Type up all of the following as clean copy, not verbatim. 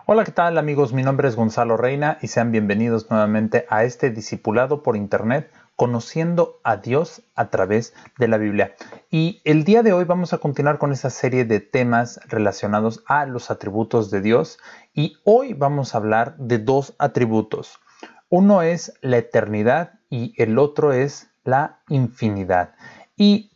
Hola, ¿qué tal amigos? Mi nombre es Gonzalo Reina y sean bienvenidos nuevamente a este discipulado por internet, conociendo a Dios a través de la Biblia. Y el día de hoy vamos a continuar con esa serie de temas relacionados a los atributos de Dios y hoy vamos a hablar de dos atributos. Uno es la eternidad y el otro es la infinidad. Y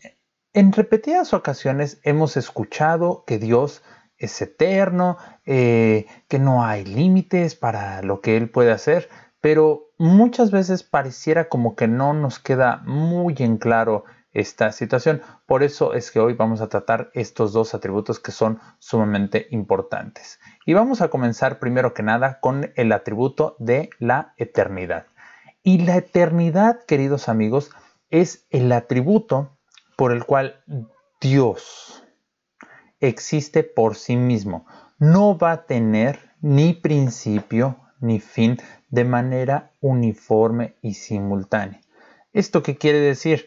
en repetidas ocasiones hemos escuchado que Dios es eterno, que no hay límites para lo que Él puede hacer, pero muchas veces pareciera como que no nos queda muy en claro esta situación. Por eso es que hoy vamos a tratar estos dos atributos que son sumamente importantes. Y vamos a comenzar primero que nada con el atributo de la eternidad. Y la eternidad, queridos amigos, es el atributo por el cual Dios existe por sí mismo. No va a tener ni principio ni fin de manera uniforme y simultánea. ¿Esto qué quiere decir?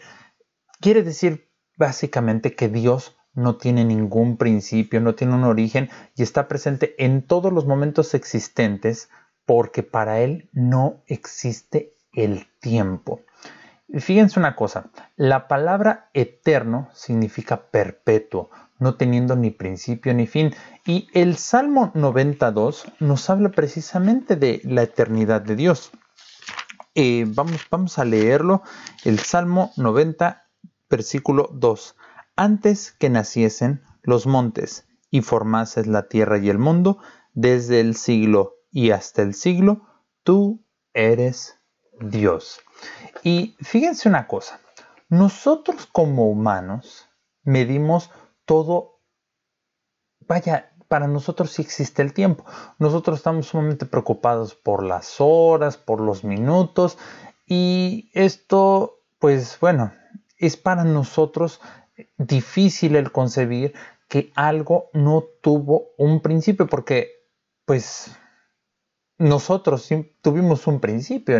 Quiere decir básicamente que Dios no tiene ningún principio, no tiene un origen y está presente en todos los momentos existentes porque para Él no existe el tiempo. Fíjense una cosa, la palabra eterno significa perpetuo, no teniendo ni principio ni fin. Y el Salmo 92 nos habla precisamente de la eternidad de Dios. Vamos a leerlo, el Salmo 90, versículo 2. Antes que naciesen los montes y formases la tierra y el mundo, desde el siglo y hasta el siglo, tú eres Dios. Y fíjense una cosa, nosotros como humanos medimos todo, vaya, para nosotros sí existe el tiempo. Nosotros estamos sumamente preocupados por las horas, por los minutos y esto, pues bueno, es para nosotros difícil el concebir que algo no tuvo un principio porque, pues nosotros tuvimos un principio,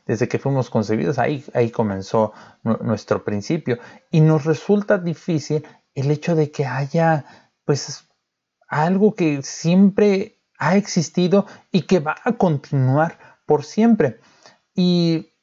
desde que fuimos concebidos, ahí comenzó nuestro principio. Y nos resulta difícil el hecho de que haya, pues, algo que siempre ha existido y que va a continuar por siempre. Y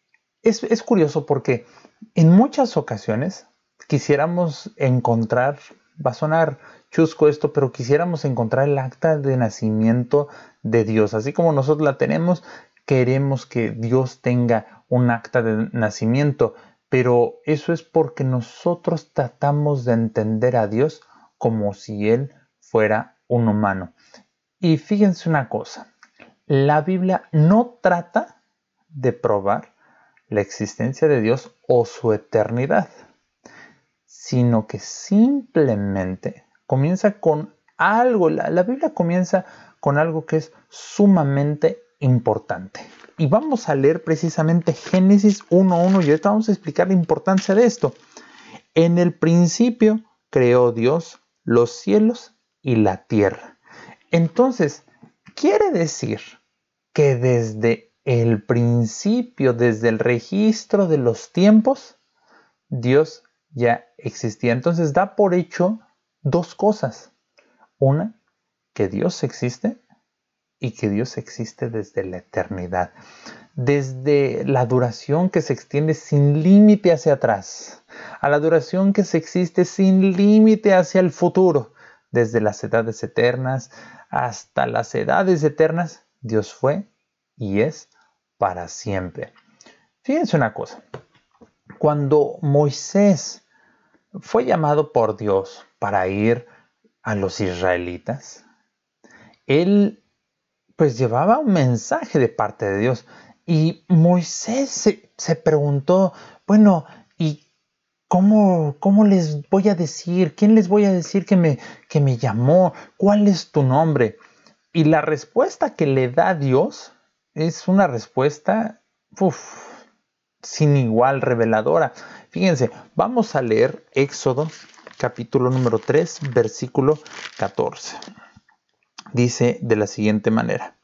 es curioso porque en muchas ocasiones quisiéramos encontrar, va a sonar chusco esto, pero quisiéramos encontrar el acta de nacimiento de Dios. Así como nosotros la tenemos, queremos que Dios tenga un acta de nacimiento, pero eso es porque nosotros tratamos de entender a Dios como si Él fuera un humano. Y fíjense una cosa, la Biblia no trata de probar la existencia de Dios o su eternidad, sino que simplemente comienza con algo. La Biblia comienza con algo que es sumamente importante. Y vamos a leer precisamente Génesis 1:1 y ahorita vamos a explicar la importancia de esto. En el principio creó Dios los cielos y la tierra. Entonces, quiere decir que desde el principio, desde el registro de los tiempos, Dios ya existía. Entonces da por hecho dos cosas. Una, que Dios existe y que Dios existe desde la eternidad. Desde la duración que se extiende sin límite hacia atrás, a la duración que se existe sin límite hacia el futuro. Desde las edades eternas hasta las edades eternas, Dios fue y es para siempre. Fíjense una cosa. Cuando Moisés fue llamado por Dios para ir a los israelitas, él pues llevaba un mensaje de parte de Dios y Moisés se preguntó, bueno, ¿y cómo les voy a decir? ¿Quién les voy a decir que me llamó? ¿Cuál es tu nombre? Y la respuesta que le da Dios es una respuesta sin igual, reveladora. Fíjense, vamos a leer Éxodo capítulo número 3, versículo 14. Dice de la siguiente manera.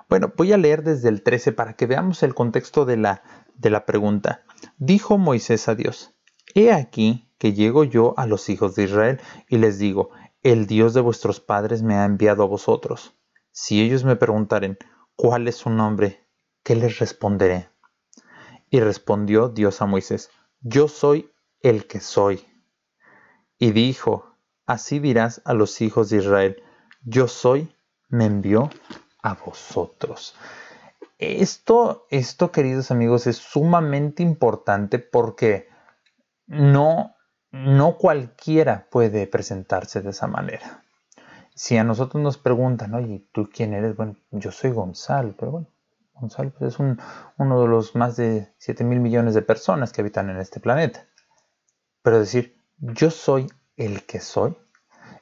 Bueno, voy a leer desde el 13 para que veamos el contexto de la pregunta. Dijo Moisés a Dios, he aquí que llego yo a los hijos de Israel y les digo, el Dios de vuestros padres me ha enviado a vosotros. Si ellos me preguntaren, ¿cuál es su nombre? ¿Qué les responderé? Y respondió Dios a Moisés, yo soy el que soy. Y dijo, así dirás a los hijos de Israel, yo soy, me envió a vosotros. Esto, queridos amigos, es sumamente importante porque no cualquiera puede presentarse de esa manera. Si a nosotros nos preguntan, oye, ¿tú quién eres? Bueno, yo soy Gonzalo, pero bueno, Gonzalo pues, es uno de los más de 7,000 millones de personas que habitan en este planeta. Pero decir, yo soy el que soy,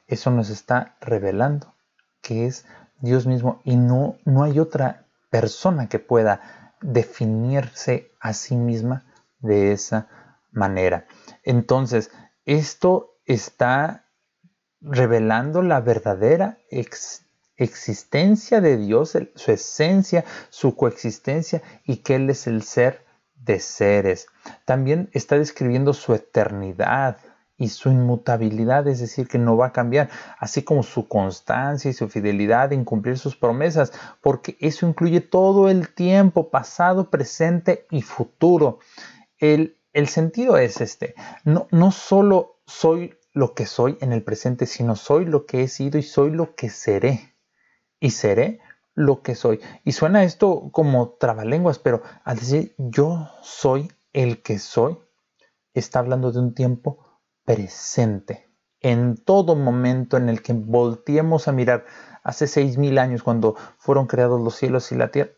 eso nos está revelando que es Dios mismo y no hay otra persona que pueda definirse a sí misma de esa manera. Entonces, esto está revelando la verdadera existencia de Dios, su esencia, su coexistencia y que Él es el ser de seres. También está describiendo su eternidad y su inmutabilidad, es decir, que no va a cambiar, así como su constancia y su fidelidad en cumplir sus promesas, porque eso incluye todo el tiempo, pasado, presente y futuro. El sentido es este, no solo soy lo que soy en el presente, sino soy lo que he sido y soy lo que seré. Y seré lo que soy. Y suena esto como trabalenguas, pero al decir yo soy el que soy, está hablando de un tiempo presente. En todo momento en el que volteemos a mirar hace 6,000 años cuando fueron creados los cielos y la tierra,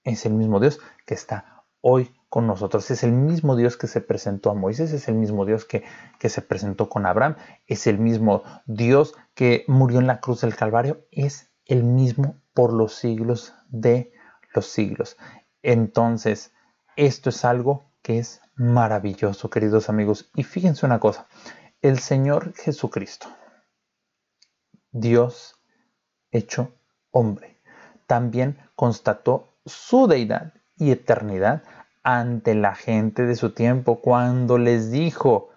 es el mismo Dios que está hoy con nosotros. Es el mismo Dios que se presentó a Moisés, es el mismo Dios que se presentó con Abraham, es el mismo Dios que murió en la cruz del Calvario, es el mismo por los siglos de los siglos. Entonces, esto es algo que es maravilloso, queridos amigos. Y fíjense una cosa, el Señor Jesucristo, Dios hecho hombre, también constató su deidad y eternidad ante la gente de su tiempo cuando les dijo,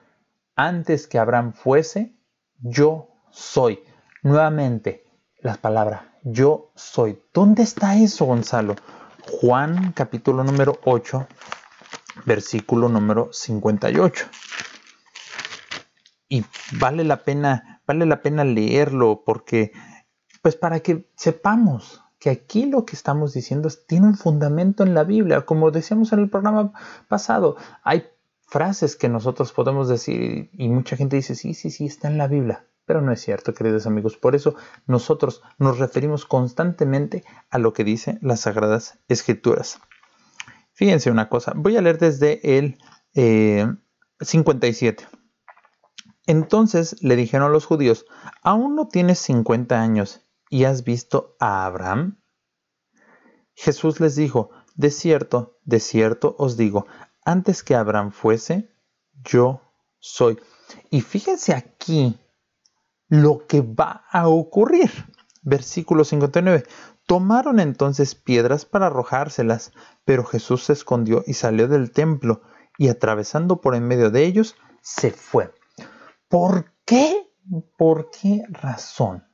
antes que Abraham fuese, yo soy. Nuevamente, las palabras, yo soy. ¿Dónde está eso, Gonzalo? Juan capítulo número 8, versículo número 58. Y vale la pena leerlo porque, pues para que sepamos que aquí lo que estamos diciendo tiene un fundamento en la Biblia. Como decíamos en el programa pasado, hay frases que nosotros podemos decir y mucha gente dice, sí, está en la Biblia. Pero no es cierto, queridos amigos. Por eso nosotros nos referimos constantemente a lo que dicen las Sagradas Escrituras. Fíjense una cosa, voy a leer desde el 57. Entonces le dijeron los judíos, ¿aún no tienes 50 años y has visto a Abraham? Jesús les dijo, de cierto os digo, antes que Abraham fuese, yo soy. Y fíjense aquí lo que va a ocurrir. Versículo 59. Tomaron entonces piedras para arrojárselas, pero Jesús se escondió y salió del templo, y atravesando por en medio de ellos, se fue. ¿Por qué? ¿Por qué razón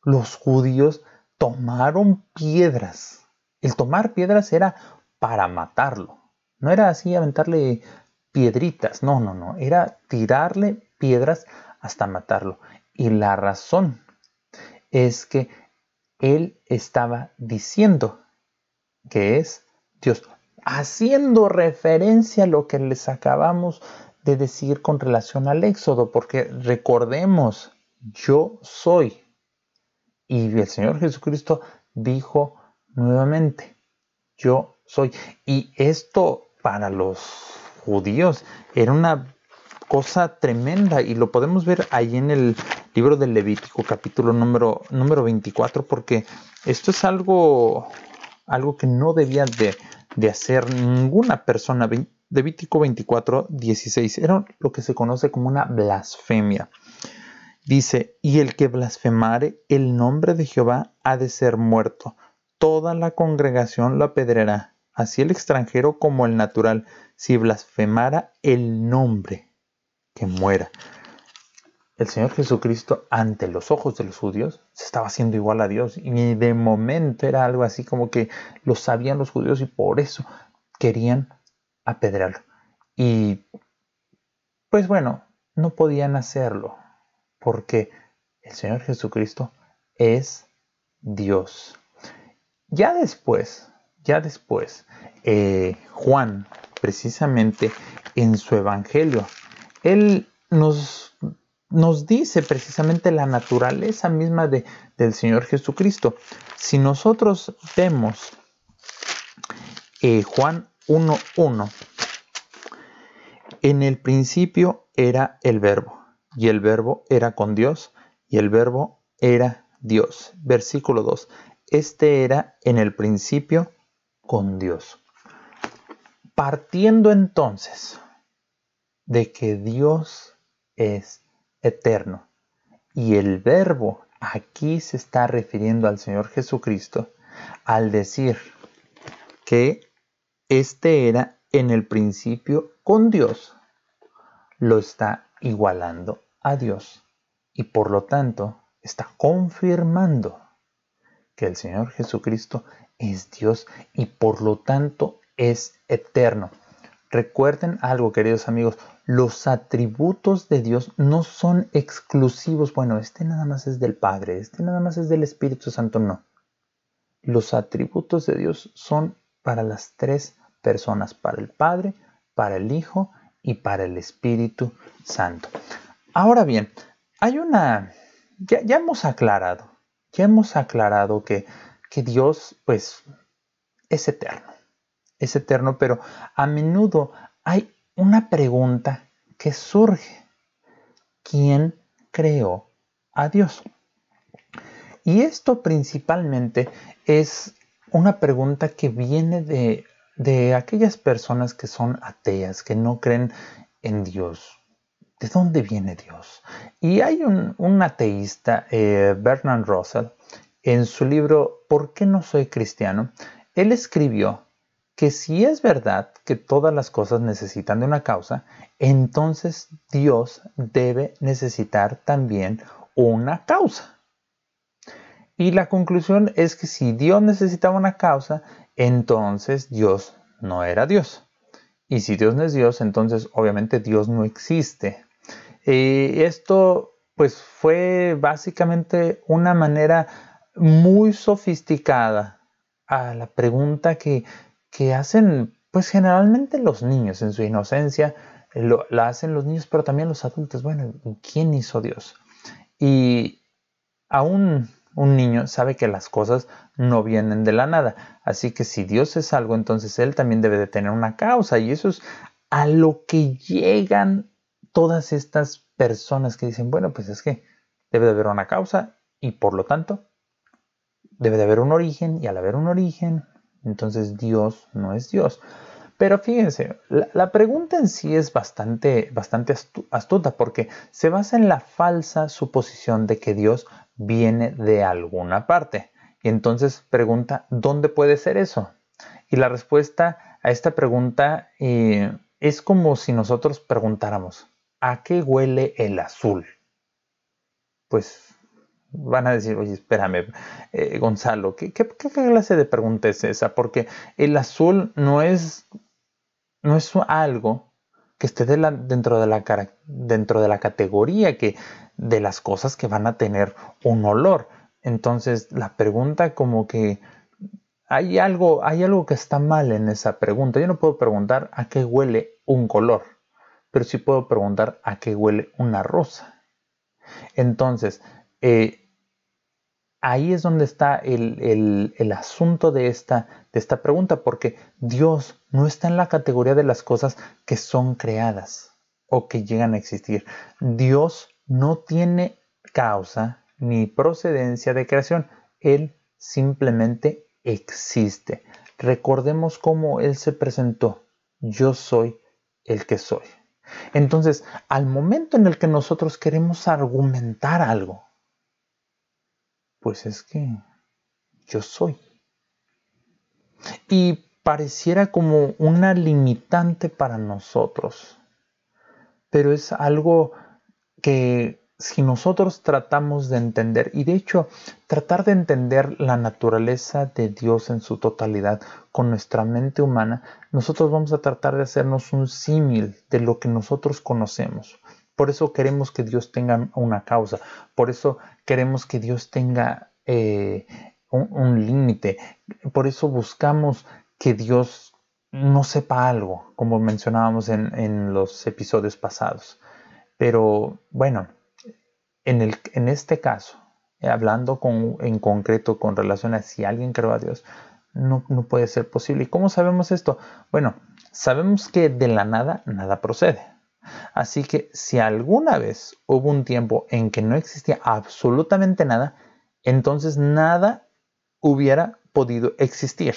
los judíos tomaron piedras? El tomar piedras era para matarlo. No era así aventarle piedritas. No. Era tirarle piedras hasta matarlo. Y la razón es que él estaba diciendo que es Dios, haciendo referencia a lo que les acabamos de decir con relación al Éxodo, porque recordemos, yo soy. Y el Señor Jesucristo dijo nuevamente, yo soy. Y esto para los judíos era una cosa tremenda y lo podemos ver ahí en el libro del Levítico, capítulo número 24, porque esto es algo que no debía de hacer ninguna persona. Levítico 24, 16, era lo que se conoce como una blasfemia. Dice, y el que blasfemare el nombre de Jehová ha de ser muerto. Toda la congregación lo apedreará, así el extranjero como el natural, si blasfemara el nombre, que muera. el Señor Jesucristo, ante los ojos de los judíos, se estaba haciendo igual a Dios. Y de momento era algo así como que lo sabían los judíos y por eso querían apedrearlo. Y pues bueno, no podían hacerlo porque el Señor Jesucristo es Dios. Ya después, Juan, precisamente en su evangelio, él nos dice precisamente la naturaleza misma del Señor Jesucristo. Si nosotros vemos Juan 1:1, en el principio era el Verbo, y el Verbo era con Dios, y el Verbo era Dios. Versículo 2. Este era en el principio con Dios. Partiendo entonces de que Dios es eterno y el Verbo aquí se está refiriendo al Señor Jesucristo al decir que este era en el principio con Dios, lo está igualando a Dios y por lo tanto está confirmando que el Señor Jesucristo es Dios y por lo tanto es eterno. Recuerden algo, queridos amigos, los atributos de Dios no son exclusivos. Bueno, este nada más es del Padre, este nada más es del Espíritu Santo, no. Los atributos de Dios son para las tres personas, para el Padre, para el Hijo y para el Espíritu Santo. Ahora bien, hay una... Ya hemos aclarado que Dios, pues, es eterno, pero a menudo hay una pregunta que surge. ¿Quién creó a Dios? Y esto principalmente es una pregunta que viene de aquellas personas que son ateas, que no creen en Dios. ¿De dónde viene Dios? Y hay un ateísta, Bertrand Russell, en su libro ¿Por qué no soy cristiano?, él escribió que si es verdad que todas las cosas necesitan de una causa, entonces Dios debe necesitar también una causa. Y la conclusión es que si Dios necesitaba una causa, entonces Dios no era Dios. Y si Dios no es Dios, entonces obviamente Dios no existe. Esto pues fue básicamente una manera muy sofisticada a la pregunta que hacen pues generalmente los niños en su inocencia. La hacen los niños, pero también los adultos. Bueno, ¿quién hizo Dios? Y aún un niño sabe que las cosas no vienen de la nada. Así que si Dios es algo, entonces Él también debe de tener una causa. Y eso es a lo que llegan todas estas personas que dicen, bueno, pues es que debe de haber una causa y por lo tanto debe de haber un origen. Y al haber un origen, entonces Dios no es Dios. Pero fíjense, la pregunta en sí es bastante astuta porque se basa en la falsa suposición de que Dios viene de alguna parte. Y entonces pregunta, ¿dónde puede ser eso? Y la respuesta a esta pregunta es como si nosotros preguntáramos, ¿a qué huele el azul? Pues van a decir, oye, espérame, Gonzalo, ¿qué clase de pregunta es esa? Porque el azul no es algo que esté dentro de la categoría de las cosas que van a tener un olor. Entonces la pregunta como que hay algo que está mal en esa pregunta. Yo no puedo preguntar a qué huele un color, pero sí puedo preguntar a qué huele una rosa. Entonces, ahí es donde está el asunto de esta pregunta, porque Dios no está en la categoría de las cosas que son creadas o que llegan a existir. Dios no tiene causa ni procedencia de creación. Él simplemente existe. Recordemos cómo Él se presentó. Yo soy el que soy. Entonces, al momento en el que nosotros queremos argumentar algo, pues es que yo soy. Y pareciera como una limitante para nosotros, pero es algo que si nosotros tratamos de entender, y de hecho tratar de entender la naturaleza de Dios en su totalidad con nuestra mente humana, nosotros vamos a tratar de hacernos un símil de lo que nosotros conocemos. Por eso queremos que Dios tenga una causa, por eso queremos que Dios tenga un límite, por eso buscamos que Dios no sepa algo, como mencionábamos en los episodios pasados. Pero bueno, en este caso, hablando en concreto con relación a si alguien creó a Dios, no puede ser posible. ¿Y cómo sabemos esto? Bueno, sabemos que de la nada, nada procede. Así que si alguna vez hubo un tiempo en que no existía absolutamente nada, entonces nada hubiera podido existir.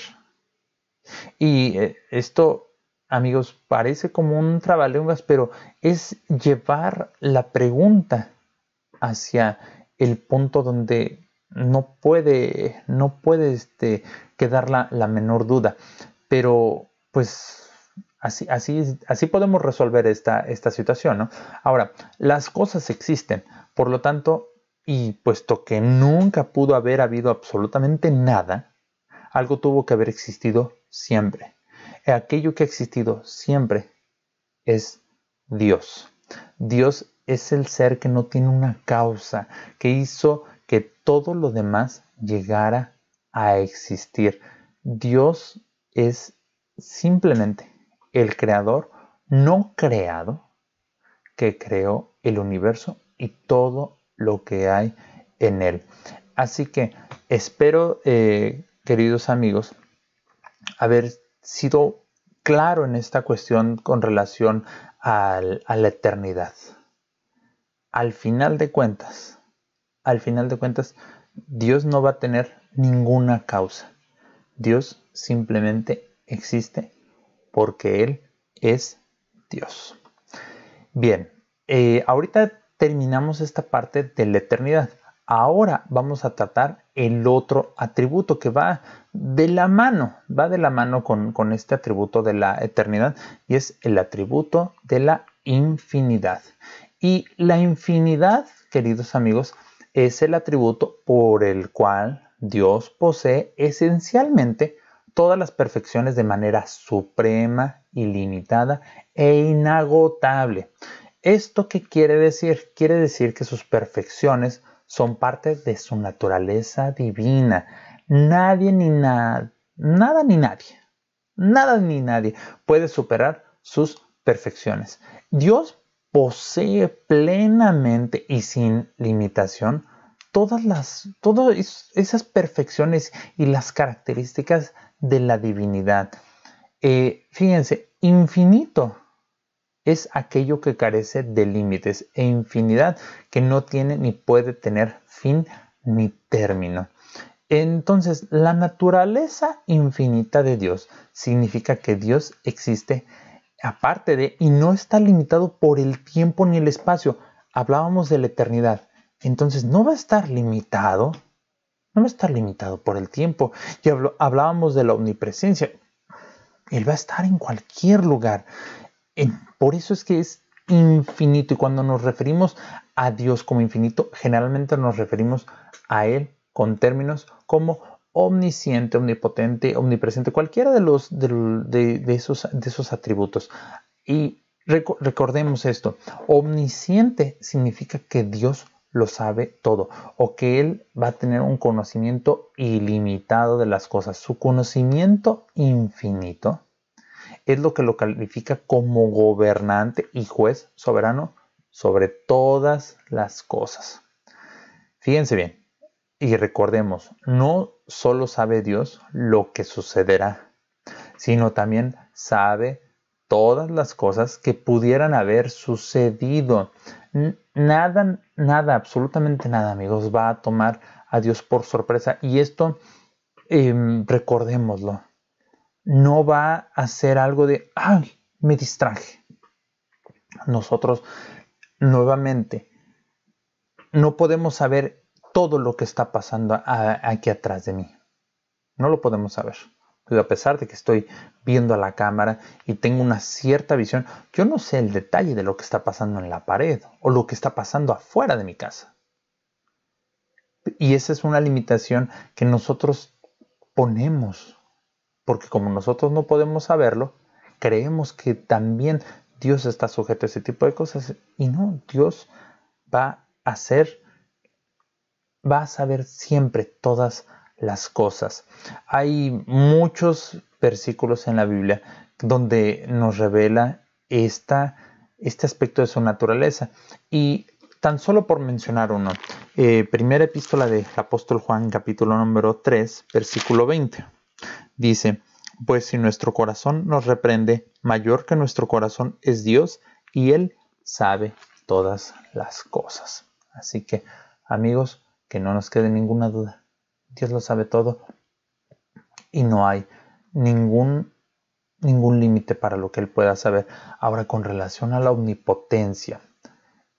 Y esto, amigos, parece como un trabalenguas, pero es llevar la pregunta hacia el punto donde no puede quedar la menor duda. Pero pues así podemos resolver esta situación, ¿no? Ahora, las cosas existen, por lo tanto, y puesto que nunca pudo haber habido absolutamente nada, algo tuvo que haber existido siempre. Aquello que ha existido siempre es Dios. Dios es el ser que no tiene una causa, que hizo que todo lo demás llegara a existir. Dios es simplemente el creador no creado que creó el universo y todo lo que hay en él. Así que espero, queridos amigos, haber sido claro en esta cuestión con relación a la eternidad. Al final de cuentas, Dios no va a tener ninguna causa. Dios simplemente existe porque Él es Dios. Bien, ahorita terminamos esta parte de la eternidad. Ahora vamos a tratar el otro atributo que va de la mano con este atributo de la eternidad, y es el atributo de la infinidad. Y la infinidad, queridos amigos, es el atributo por el cual Dios posee esencialmente todas las perfecciones de manera suprema, ilimitada e inagotable. ¿Esto qué quiere decir? Quiere decir que sus perfecciones son parte de su naturaleza divina. Nadie ni nada ni nadie puede superar sus perfecciones. Dios posee plenamente y sin limitación todas esas perfecciones y las características de la divinidad. Fíjense, infinito es aquello que carece de límites, e infinidad que no tiene ni puede tener fin ni término. Entonces, la naturaleza infinita de Dios significa que Dios existe aparte de y no está limitado por el tiempo ni el espacio. Hablábamos de la eternidad. Entonces, no va a estar limitado por el tiempo. Y hablábamos de la omnipresencia. Él va a estar en cualquier lugar. Por eso es que es infinito. Y cuando nos referimos a Dios como infinito, generalmente nos referimos a Él con términos como omnisciente, omnipotente, omnipresente, cualquiera de esos atributos. Y recordemos esto: omnisciente significa que Dios lo sabe todo, o que Él va a tener un conocimiento ilimitado de las cosas. Su conocimiento infinito es lo que lo califica como gobernante y juez soberano sobre todas las cosas. Fíjense bien, y recordemos, no solo sabe Dios lo que sucederá, sino también sabe todas las cosas que pudieran haber sucedido. Nada, absolutamente nada, amigos, va a tomar a Dios por sorpresa. Y esto, recordémoslo, no va a ser algo de, ¡ay, me distraje! Nosotros, nuevamente, no podemos saber todo lo que está pasando aquí atrás de mí. No lo podemos saber. A pesar de que estoy viendo a la cámara y tengo una cierta visión, yo no sé el detalle de lo que está pasando en la pared o lo que está pasando afuera de mi casa. Y esa es una limitación que nosotros ponemos, porque como nosotros no podemos saberlo, creemos que también Dios está sujeto a ese tipo de cosas. Y no, Dios va a saber siempre todas las cosas. Hay muchos versículos en la Biblia donde nos revela este aspecto de su naturaleza. Y tan solo por mencionar uno, primera epístola del apóstol Juan, capítulo número 3, versículo 20. Dice, pues si nuestro corazón nos reprende, mayor que nuestro corazón es Dios, y Él sabe todas las cosas. Así que, amigos, que no nos quede ninguna duda. Dios lo sabe todo y no hay ningún límite para lo que Él pueda saber. Ahora, con relación a la omnipotencia,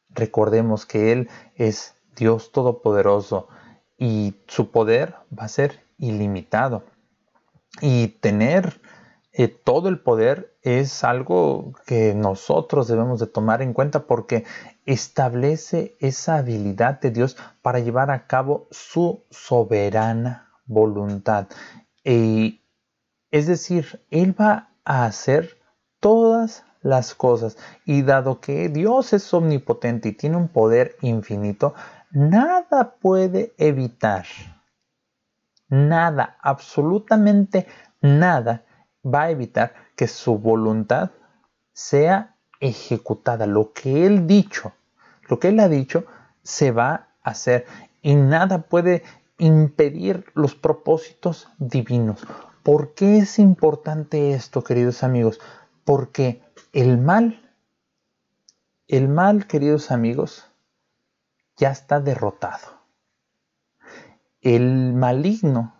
recordemos que Él es Dios Todopoderoso y su poder va a ser ilimitado. Y tener todo el poder es algo que nosotros debemos de tomar en cuenta porque establece esa habilidad de Dios para llevar a cabo su soberana voluntad. Es decir, Él va a hacer todas las cosas y dado que Dios es omnipotente y tiene un poder infinito, nada puede evitar. Nada, absolutamente nada va a evitar que su voluntad sea ejecutada. Lo que Él ha dicho, se va a hacer y nada puede impedir los propósitos divinos. ¿Por qué es importante esto, queridos amigos? Porque el mal, queridos amigos, ya está derrotado. El maligno,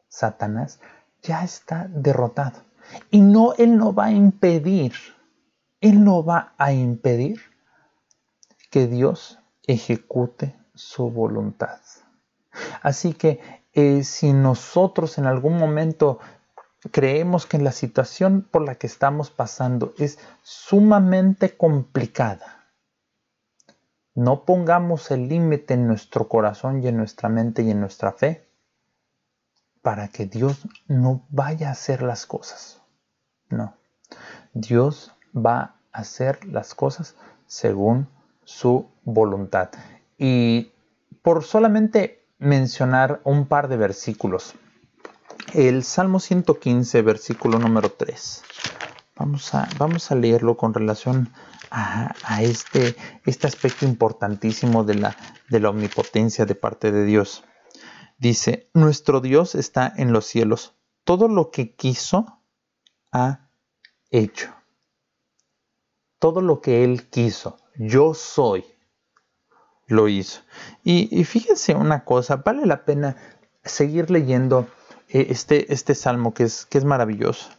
Satanás, ya está derrotado. Y Él no va a impedir que Dios ejecute su voluntad. Así que si nosotros en algún momento creemos que la situación por la que estamos pasando es sumamente complicada, no pongamos el límite en nuestro corazón y en nuestra mente y en nuestra fe para que Dios no vaya a hacer las cosas. No, Dios va a hacer las cosas según su voluntad. Y por solamente mencionar un par de versículos, el Salmo 115, versículo número 3. Vamos a leerlo con relación a este aspecto importantísimo de la omnipotencia de parte de Dios. Dice, nuestro Dios está en los cielos. Todo lo que quiso, ha hecho. Todo lo que Él quiso, yo soy, lo hizo. Y fíjense una cosa, vale la pena seguir leyendo este salmo que es maravilloso.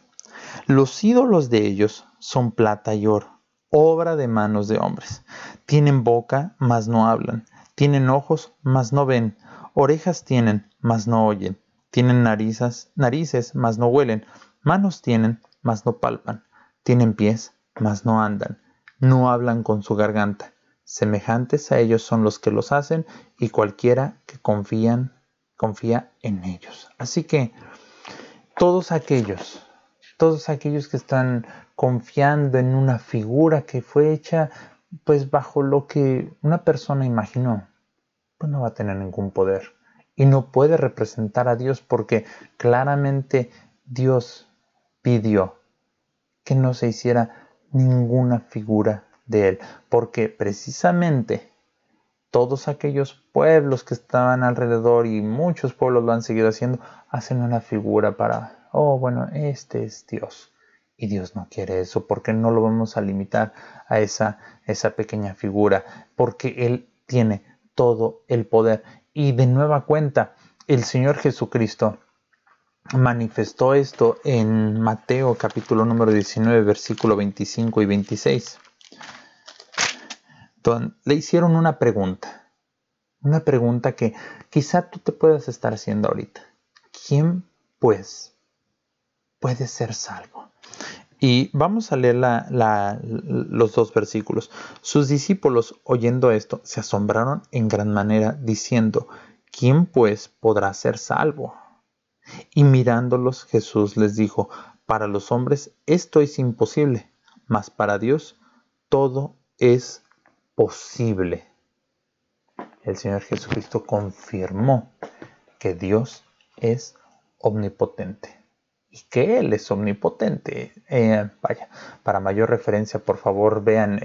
Los ídolos de ellos son plata y oro, obra de manos de hombres. Tienen boca, mas no hablan. Tienen ojos, mas no ven. Orejas tienen, mas no oyen. Tienen narices, mas no huelen. Manos tienen, mas no palpan. Tienen pies, mas no andan. No hablan con su garganta. Semejantes a ellos son los que los hacen y cualquiera que confía en ellos. Así que todos aquellos que están confiando en una figura que fue hecha pues bajo lo que una persona imaginó, pues no va a tener ningún poder y no puede representar a Dios porque claramente Dios pidió que no se hiciera ninguna figura de Él, porque precisamente todos aquellos pueblos que estaban alrededor y muchos pueblos lo han seguido haciendo, hacen una figura para, bueno, este es Dios. Y Dios no quiere eso, porque no lo vamos a limitar a esa pequeña figura, porque Él tiene todo el poder. Y de nueva cuenta, el Señor Jesucristo manifestó esto en Mateo capítulo número 19, versículo 25 y 26. Entonces, le hicieron una pregunta que quizá tú te puedas estar haciendo ahorita. ¿Quién, pues, puede ser salvo. Y vamos a leer los dos versículos. Sus discípulos, oyendo esto, se asombraron en gran manera, diciendo, ¿quién pues podrá ser salvo? Y mirándolos, Jesús les dijo, para los hombres esto es imposible, mas para Dios todo es posible. El Señor Jesucristo confirmó que Dios es omnipotente y que Él es omnipotente. Para mayor referencia, por favor, vean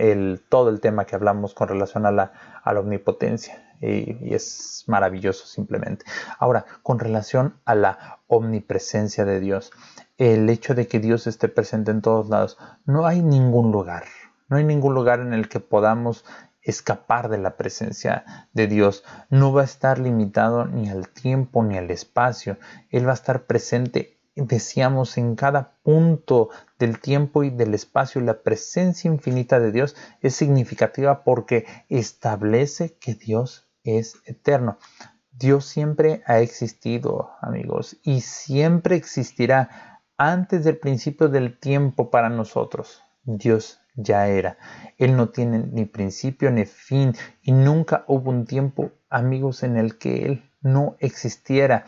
todo el tema que hablamos con relación a la omnipotencia. Y es maravilloso simplemente. Ahora, con relación a la omnipresencia de Dios, el hecho de que Dios esté presente en todos lados, no hay ningún lugar en el que podamos escapar de la presencia de Dios. No va a estar limitado ni al tiempo ni al espacio. Él va a estar presente, decíamos, en cada punto del tiempo y del espacio. Y la presencia infinita de Dios es significativa porque establece que Dios es eterno. Dios siempre ha existido, amigos, y siempre existirá. Antes del principio del tiempo para nosotros, Dios ya era. Él no tiene ni principio ni fin, y nunca hubo un tiempo, amigos, en el que Él no existiera.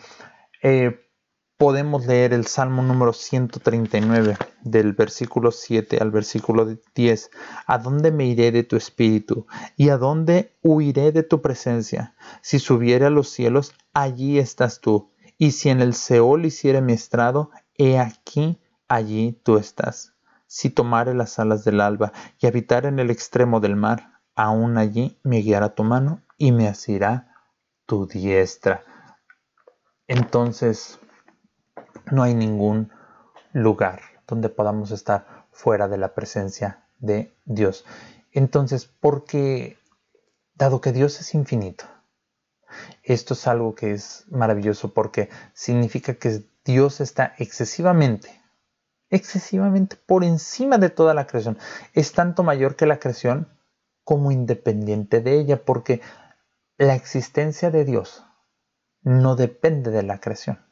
Podemos leer el Salmo número 139, del versículo 7 al versículo 10. ¿A dónde me iré de tu espíritu? ¿Y a dónde huiré de tu presencia? Si subiere a los cielos, allí estás tú. Y si en el Seol hiciere mi estrado, he aquí, allí tú estás. Si tomare las alas del alba y habitar en el extremo del mar, aún allí me guiará tu mano y me asirá tu diestra. Entonces, no hay ningún lugar donde podamos estar fuera de la presencia de Dios. Entonces, porque dado que Dios es infinito, esto es algo que es maravilloso porque significa que Dios está excesivamente por encima de toda la creación. Es tanto mayor que la creación como independiente de ella, porque la existencia de Dios no depende de la creación.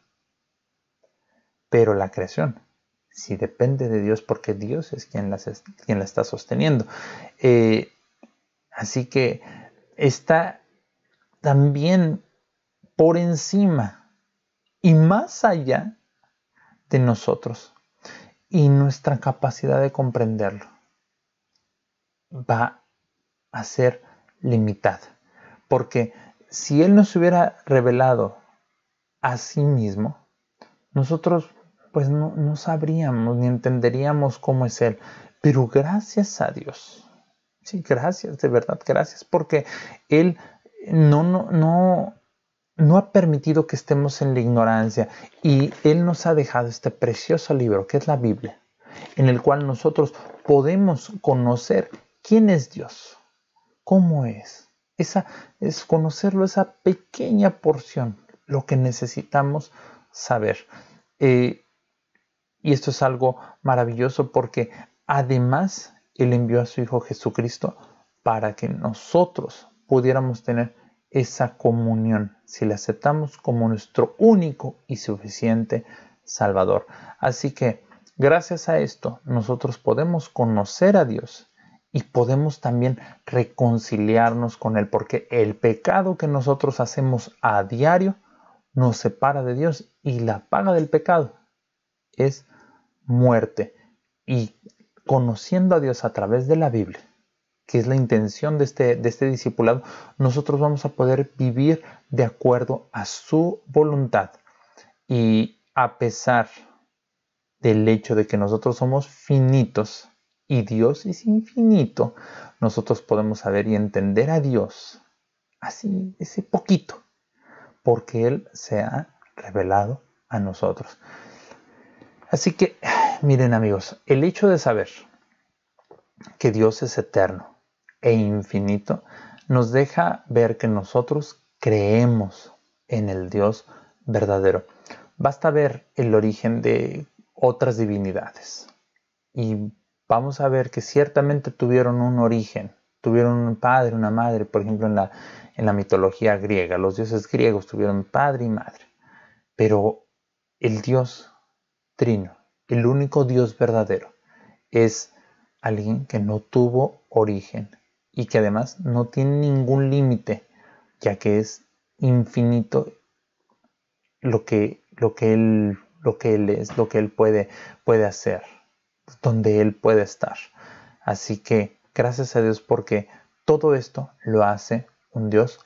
Pero la creación sí depende de Dios porque Dios es quien la está sosteniendo. Así que está también por encima y más allá de nosotros. Y nuestra capacidad de comprenderlo va a ser limitada. Porque si Él nos hubiera revelado a sí mismo, nosotros pues no sabríamos ni entenderíamos cómo es Él. Pero gracias a Dios, sí, gracias, de verdad, gracias, porque Él no ha permitido que estemos en la ignorancia, y Él nos ha dejado este precioso libro que es la Biblia, en el cual nosotros podemos conocer quién es Dios, cómo es. Esa es conocerlo, esa pequeña porción, lo que necesitamos saber. Y esto es algo maravilloso porque además Él envió a su Hijo Jesucristo para que nosotros pudiéramos tener esa comunión, si le aceptamos como nuestro único y suficiente Salvador. Así que gracias a esto nosotros podemos conocer a Dios y podemos también reconciliarnos con Él, porque el pecado que nosotros hacemos a diario nos separa de Dios, y la paga del pecado es muerte. Y conociendo a Dios a través de la Biblia, que es la intención de este discipulado, nosotros vamos a poder vivir de acuerdo a su voluntad. Y a pesar del hecho de que nosotros somos finitos y Dios es infinito, nosotros podemos saber y entender a Dios así, ese poquito, porque Él se ha revelado a nosotros. Así que, miren, amigos, el hecho de saber que Dios es eterno e infinito nos deja ver que nosotros creemos en el Dios verdadero. Basta ver el origen de otras divinidades y vamos a ver que ciertamente tuvieron un origen, tuvieron un padre, una madre. Por ejemplo, en la mitología griega, los dioses griegos tuvieron padre y madre, pero el Dios Trino el único Dios verdadero, es alguien que no tuvo origen y que además no tiene ningún límite, ya que es infinito lo que él es, lo que él puede hacer, donde él puede estar. Así que gracias a Dios porque todo esto lo hace un Dios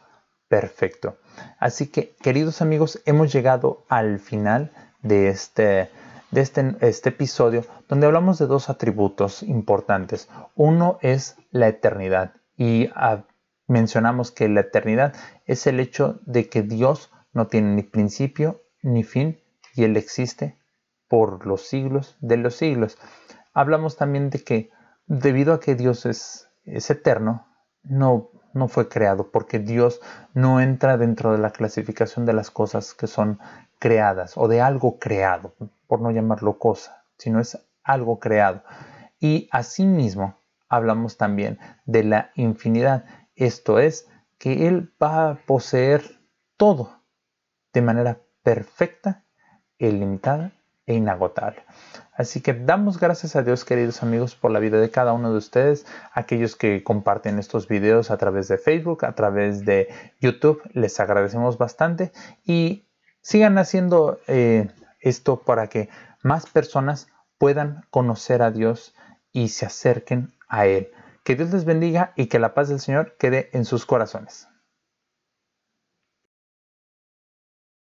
perfecto. Así que, queridos amigos, hemos llegado al final de este episodio, donde hablamos de dos atributos importantes. Uno es la eternidad, y mencionamos que la eternidad es el hecho de que Dios no tiene ni principio ni fin, y Él existe por los siglos de los siglos. Hablamos también de que debido a que Dios es eterno, no fue creado, porque Dios no entra dentro de la clasificación de las cosas que son creadas, o de algo creado, por no llamarlo cosa, sino es algo creado. Y asimismo hablamos también de la infinidad, esto es, que Él va a poseer todo de manera perfecta, ilimitada e inagotable. Así que damos gracias a Dios, queridos amigos, por la vida de cada uno de ustedes, aquellos que comparten estos videos a través de Facebook, a través de YouTube, les agradecemos bastante, y sigan haciendo esto para que más personas puedan conocer a Dios y se acerquen a Él. Que Dios les bendiga y que la paz del Señor quede en sus corazones.